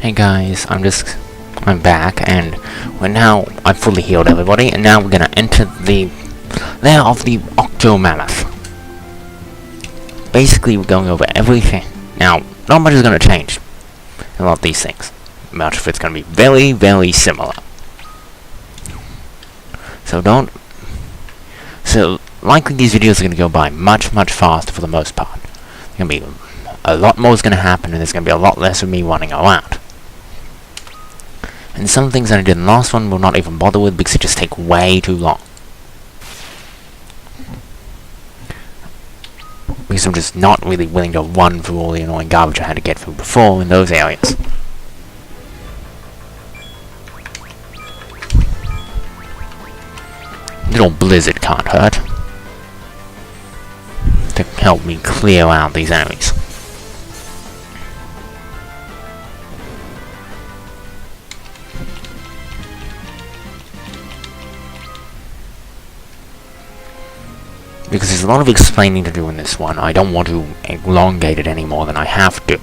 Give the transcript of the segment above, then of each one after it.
Hey guys, I'm back, and I've fully healed everybody, and now we're gonna enter the lair of the Octomammoth. Basically, we're going over everything. Now, not much is gonna change a lot of these things. Much of it's gonna be very, very similar. So likely these videos are gonna go by much, much faster for the most part. Gonna be a lot more is gonna happen, and there's gonna be a lot less of me running around. And some things that I did in the last one will not even bother with because it just take way too long. Because I'm just not really willing to run through all the annoying garbage I had to get through before in those areas. Little blizzard can't hurt. To help me clear out these enemies. Because there's a lot of explaining to do in this one. I don't want to elongate it any more than I have to.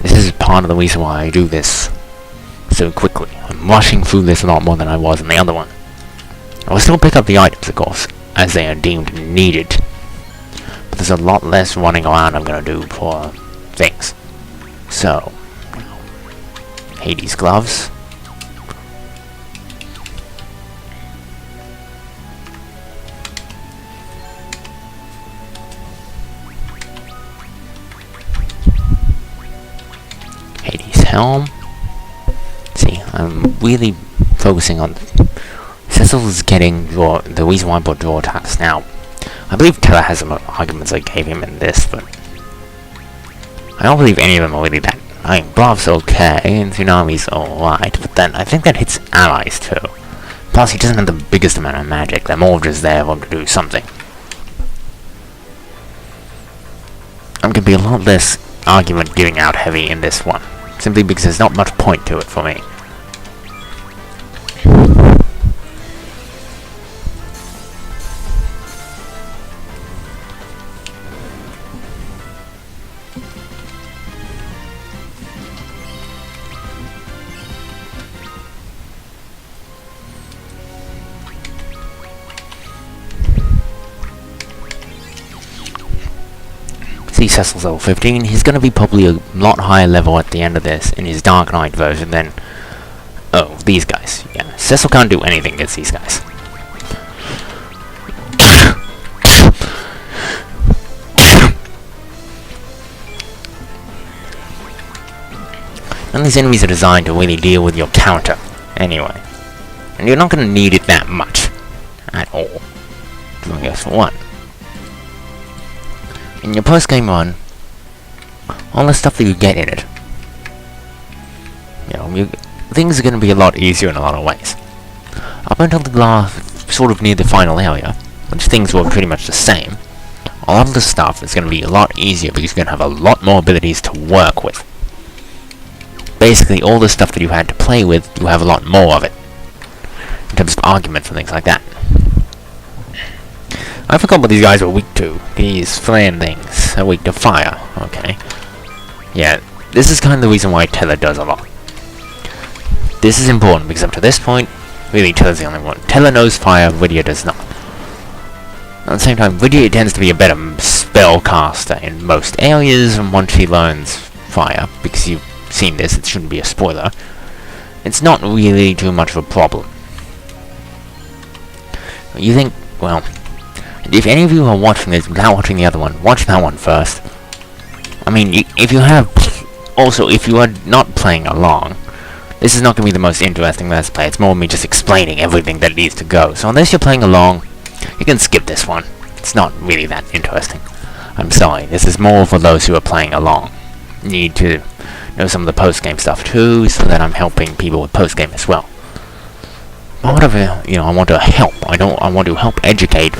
This is part of the reason why I do this so quickly. I'm rushing through this a lot more than I was in the other one. I will still pick up the items, of course, as they are deemed needed. But there's a lot less running around I'm going to do for things. So, Hades gloves. Helm. See, I'm really focusing on Cecil's getting the reason why I bought draw attacks now. I believe Teller has some arguments I gave him in this, but I don't believe any of them are really that. I mean, Brav's okay, and Tsunami's alright, but then I think that hits allies too. Plus, he doesn't have the biggest amount of magic, they're more just there for him to do something. I'm gonna be a lot less argument giving out heavy in this one. Simply because there's not much point to it for me. See, Cecil's level 15, he's going to be probably a lot higher level at the end of this in his Dark Knight version than... Oh, these guys. Yeah, Cecil can't do anything against these guys. None of these enemies are designed to really deal with your counter, anyway. And you're not going to need it that much. At all. It only goes for one. In your post-game run, all the stuff that you get in it, things are going to be a lot easier in a lot of ways. Up until the last, sort of near the final area, which things were pretty much the same, a lot of the stuff is going to be a lot easier because you're going to have a lot more abilities to work with. Basically, all the stuff that you had to play with, you have a lot more of it, in terms of arguments and things like that. I forgot what these guys were weak to. These flame things are weak to fire. Okay. Yeah, this is kind of the reason why Teller does a lot. This is important because up to this point, really Teller's the only one. Teller knows fire, Rydia does not. At the same time, Rydia tends to be a better spellcaster in most areas, and once she learns fire, because you've seen this, it shouldn't be a spoiler, it's not really too much of a problem. You think, well... If any of you are watching this without watching the other one, watch that one first. I mean, if you are not playing along, this is not going to be the most interesting Let's Play. It's more me just explaining everything that needs to go. So unless you're playing along, you can skip this one. It's not really that interesting. I'm sorry, this is more for those who are playing along. Need to know some of the post-game stuff too, so that I'm helping people with post-game as well. Whatever, I want to help. I want to help educate,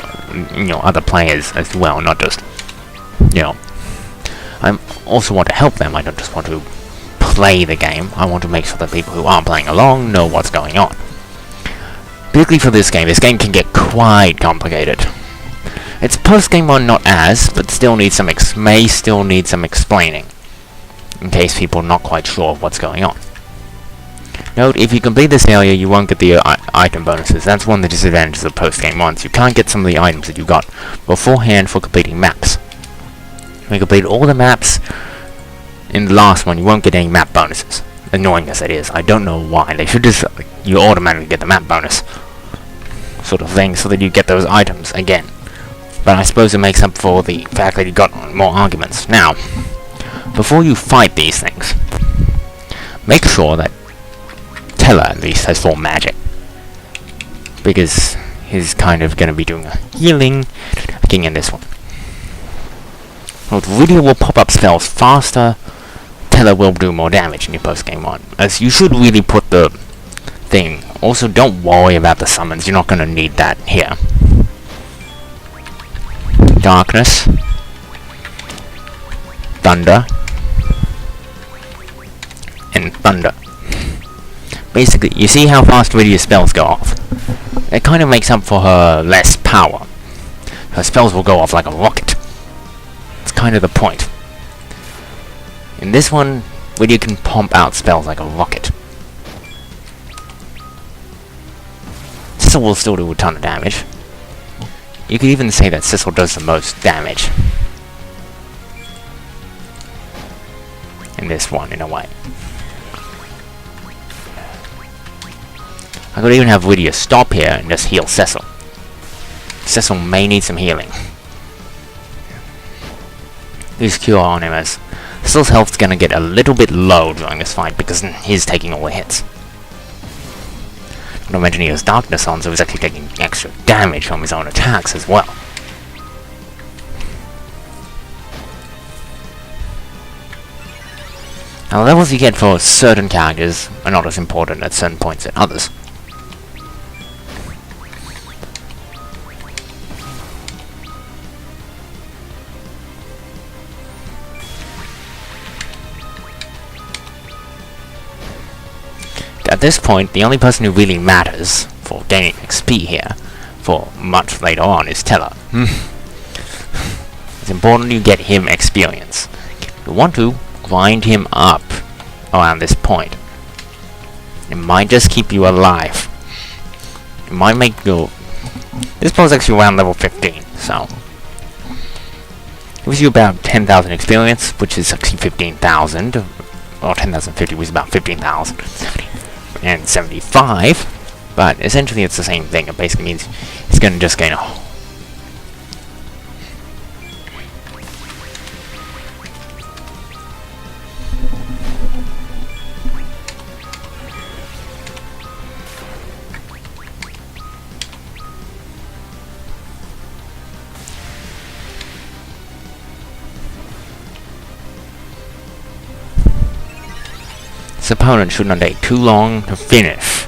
other players as well, not just, I also want to help them. I don't just want to play the game. I want to make sure that people who aren't playing along know what's going on. Particularly for this game can get quite complicated. It's post-game one, not as, but still needs some may still need some explaining. in case people are not quite sure of what's going on. Note, if you complete this area, you won't get the item bonuses. That's one of the disadvantages of post-game ones. You can't get some of the items that you got beforehand for completing maps. When you complete all the maps in the last one, you won't get any map bonuses. Annoying as it is. I don't know why. They should just, you automatically get the map bonus sort of thing, so that you get those items again. But I suppose it makes up for the fact that you got more arguments. Now, before you fight these things, make sure that Teller at least has full magic, because he's kind of going to be doing a healing thing in this one. Well, the video will pop up spells faster. Teller will do more damage in your post-game one, as you should really put the thing. Also, don't worry about the summons, you're not going to need that here. Darkness, Thunder, and Thunder. Basically, you see how fast Lydia's spells go off? It kind of makes up for her less power. Her spells will go off like a rocket. It's kind of the point. In this one, Lydia can pump out spells like a rocket. Sissel will still do a ton of damage. You could even say that Sissel does the most damage in this one, in a way. I could even have Lydia stop here and just heal Cecil. Cecil may need some healing. Use Cure on him, as Cecil's health's gonna get a little bit low during this fight because he's taking all the hits. Not to mention he has Darkness on, so he's actually taking extra damage from his own attacks as well. Now, the levels you get for certain characters are not as important at certain points as others. At this point, the only person who really matters for gaining XP here, for much later on, is Teller. It's important you get him experience. You want to grind him up around this point. It might just keep you alive. It might make you... This boss is actually around level 15, so... It gives you about 10,000 experience, which is actually 15,000. Or 10,050 was about 15,000. And 75, but essentially it's the same thing. It basically means it's going to just gain a... This opponent should not take too long to finish.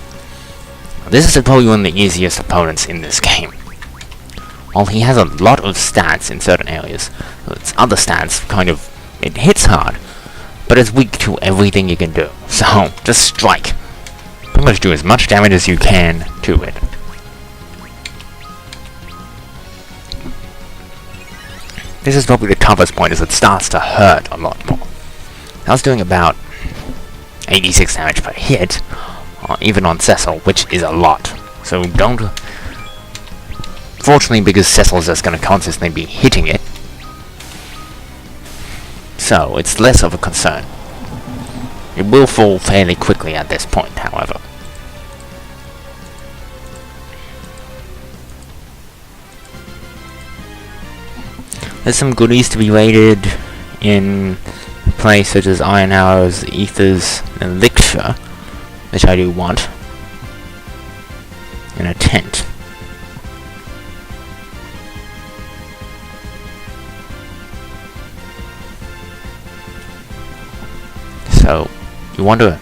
This is probably one of the easiest opponents in this game. While he has a lot of stats in certain areas, its other stats kind of... It hits hard, but it's weak to everything you can do. So, just strike. Pretty much do as much damage as you can to it. This is probably the toughest point, as it starts to hurt a lot more. I was doing about 86 damage per hit, even on Cecil, which is a lot. So don't... Fortunately, because Cecil's just going to consistently be hitting it, so it's less of a concern. It will fall fairly quickly at this point, however. There's some goodies to be raided in place, such as Iron Arrows, Ethers, and Elixir, which I do want, and a tent. So, you want to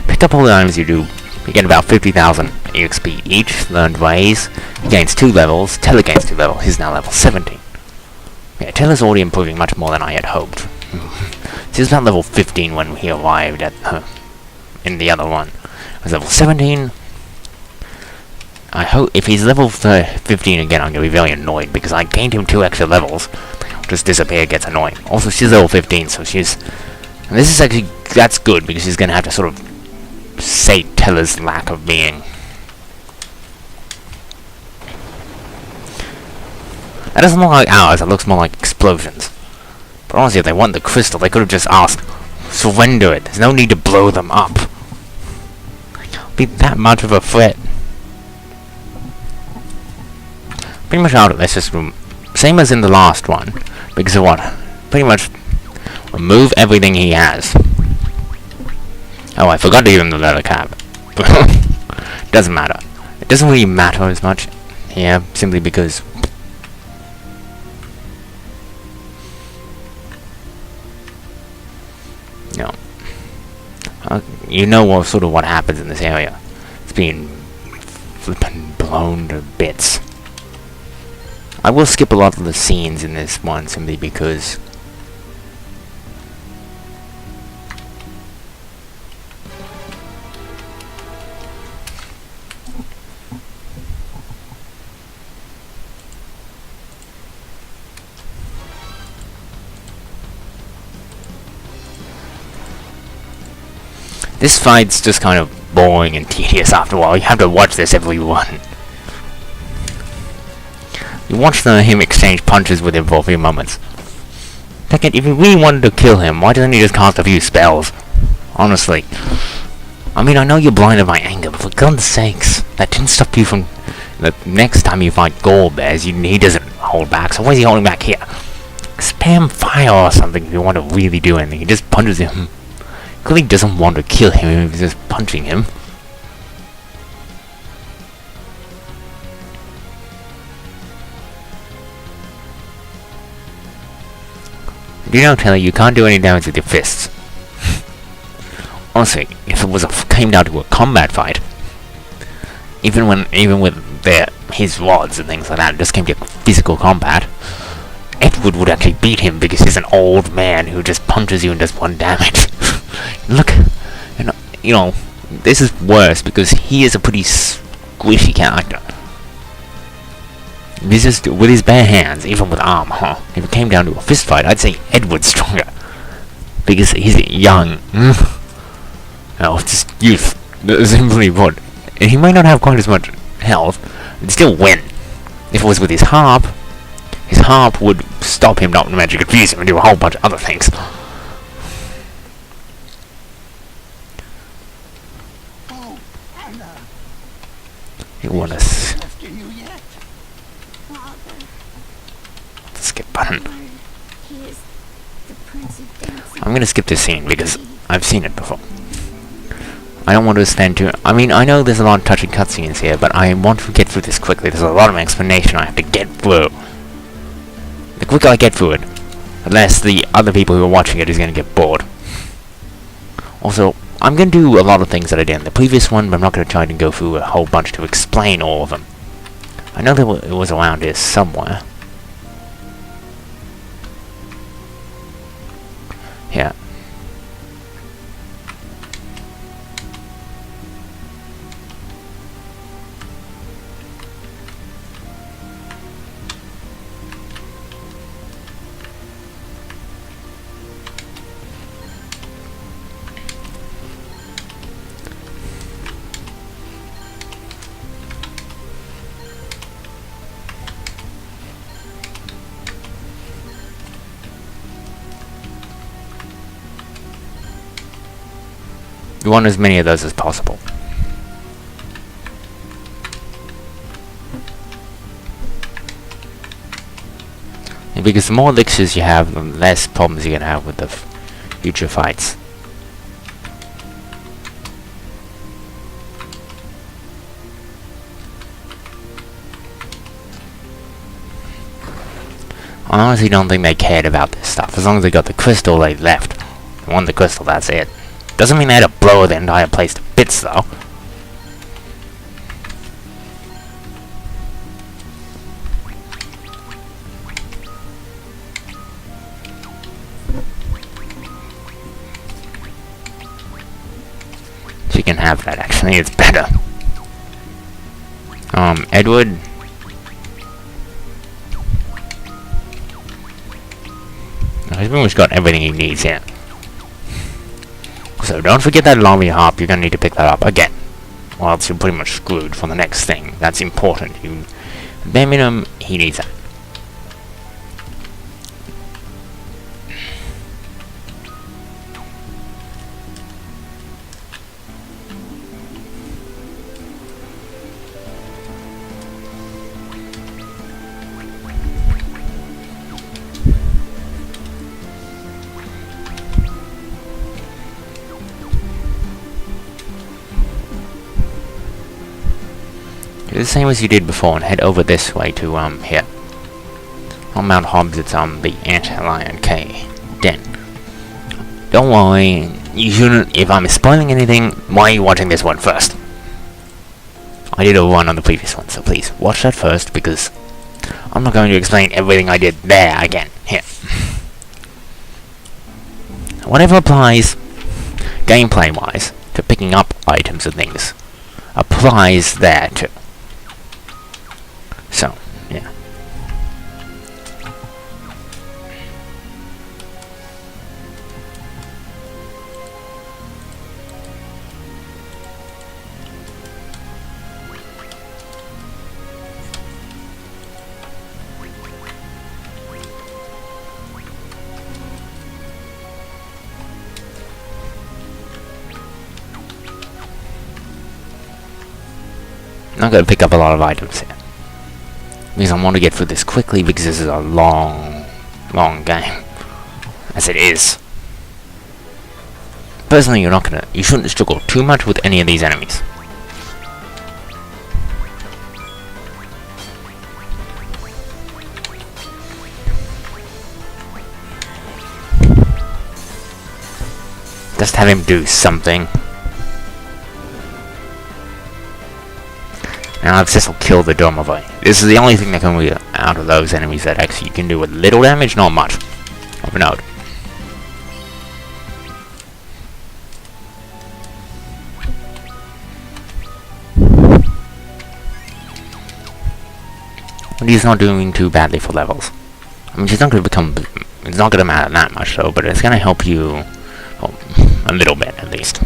pick up all the items you do. You get about 50,000 EXP each, learned ways. He gains 2 levels, Teller gains 2 levels, he's now level 17. Yeah, Teller's already improving much more than I had hoped. He was about level 15 when he arrived at in the other one. I was level 17. I hope if he's level 15 again, I'm gonna be very annoyed because I gained him 2 extra levels. Just disappear, gets annoying. Also, she's level 15, so she's And this is actually, that's good, because he's gonna have to sort of say Teller's lack of being. That doesn't look like ours, it looks more like explosions. But honestly, if they want the crystal, they could have just asked, surrender it. There's no need to blow them up. Be that much of a threat. Pretty much out of this system, same as in the last one, because of what? Pretty much remove everything he has. Oh, I forgot to give him the leather cap. Doesn't matter. It doesn't really matter as much here, simply because you know what sort of what happens in this area. It's being flippin' blown to bits. I will skip a lot of the scenes in this one simply because this fight's just kind of boring and tedious after a while. You have to watch this every one. You watch him exchange punches with him for a few moments. Second, if you really wanted to kill him, why doesn't he just cast a few spells? Honestly. I mean, I know you're blinded by anger, but for God's sakes, that didn't stop you from... The next time you fight Gore Bears, he doesn't hold back, so why is he holding back here? Spam fire or something if you want to really do anything. He just punches him. Clearly doesn't want to kill him if he's just punching him. Do you know, Taylor, you can't do any damage with your fists. Honestly, if it was came down to a combat fight, even with his rods and things like that, it just came to physical combat, Edward would actually beat him because he's an old man who just punches you and does 1 damage. Look, and you know, this is worse because he is a pretty squishy character. He's just with his bare hands, even with armor. If it came down to a fist fight, I'd say Edward's stronger because he's young. Oh, just youth. Simply put, and he might not have quite as much health, but still win. If it was with his harp would stop him, not magic confuse him, and do a whole bunch of other things. You want to skip button. I'm gonna skip this scene because I've seen it before. I don't want to spend too... I mean, I know there's a lot of touching cutscenes here, but I want to get through this quickly. There's a lot of explanation I have to get through. The quicker I get through it, the less the other people who are watching it is going to get bored. Also, I'm going to do a lot of things that I did in the previous one, but I'm not going to try to go through a whole bunch to explain all of them. I know that it was around here somewhere. Yeah. You want as many of those as possible. And because the more elixirs you have, the less problems you're gonna have with the future fights. I honestly don't think they cared about this stuff. As long as they got the crystal, they left. They won the crystal, that's it. Doesn't mean they had to blow the entire place to bits, though. She can have that, actually. It's better. Edward. He's pretty much got everything he needs here. Also, don't forget that Lobby Hop. You're gonna need to pick that up again, or else you're pretty much screwed for the next thing. That's important. Bare minimum, he needs that. Do the same as you did before and head over this way to here. On Mount Hobbs, it's the Anti-Lion K Den. Don't worry, you shouldn't. If I'm spoiling anything, why are you watching this one first? I did a one on the previous one, so please watch that first, because I'm not going to explain everything I did there again. Here. Whatever applies, gameplay-wise, to picking up items and things, applies there too. So, yeah. I'm going to pick up a lot of items here, because I want to get through this quickly, because this is a long game, as it is. Personally, you shouldn't struggle too much with any of these enemies. Just have him do something. Now this will kill the Domovoi. This is the only thing that can be out of those enemies that actually you can do with little damage, not much. Of note. But he's not doing too badly for levels. I mean, he's not going to become. It's not going to matter that much though, but it's going to help you, well, a little bit at least.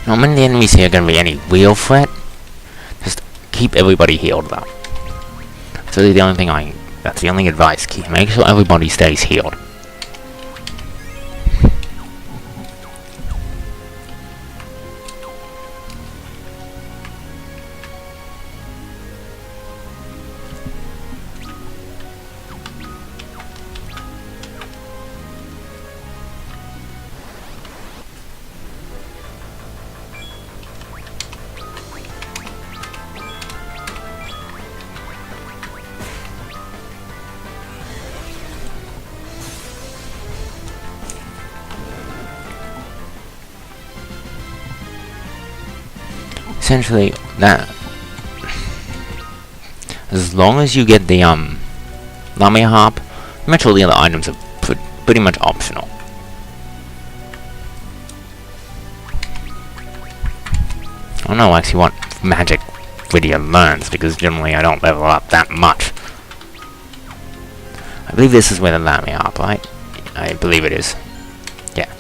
Not many of the enemies here are going to be any real threat. Just keep everybody healed though. That's really the only thing that's the only advice. Make sure everybody stays healed. Essentially, that as long as you get the Lamia Harp, pretty much all the other items are pretty much optional. I don't know actually what magic Lydia learns, because generally I don't level up that much. I believe this is where the Lamia Harp, right? I believe it is. Yeah.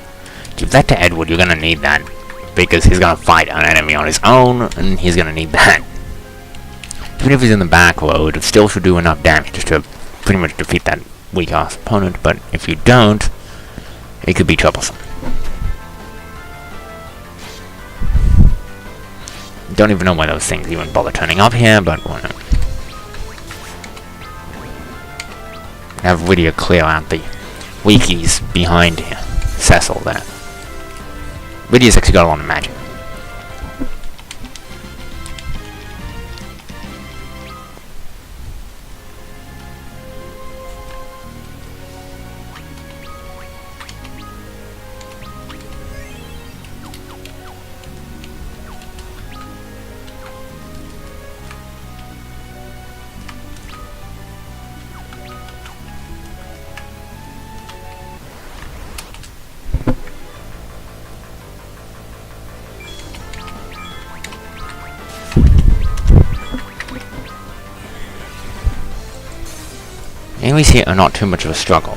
Give that to Edward, you're gonna need that. Because he's gonna fight an enemy on his own, and he's gonna need that. Even if he's in the back row, it still should do enough damage to pretty much defeat that weak-ass opponent, but if you don't, it could be troublesome. Don't even know why those things even bother turning up here, but whatever. Have Lydia clear out the weakies behind here. Cecil there. Lydia's actually got a lot of magic. Enemies here are not too much of a struggle.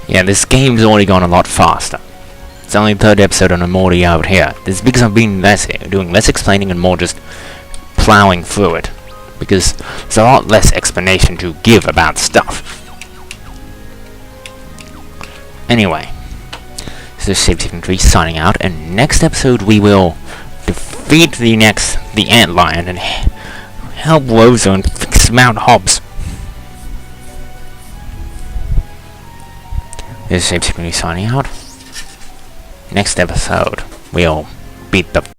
Yeah, this game's already gone a lot faster. It's only the third episode and I'm already out here. This is because I'm being doing less explaining and more just plowing through it. Because there's a lot less explanation to give about stuff. Anyway, this is Safety signing out, and next episode we will defeat the antlion and help Rosa and fix Mount Hobbs. This is Safety signing out. Next episode, we'll beat the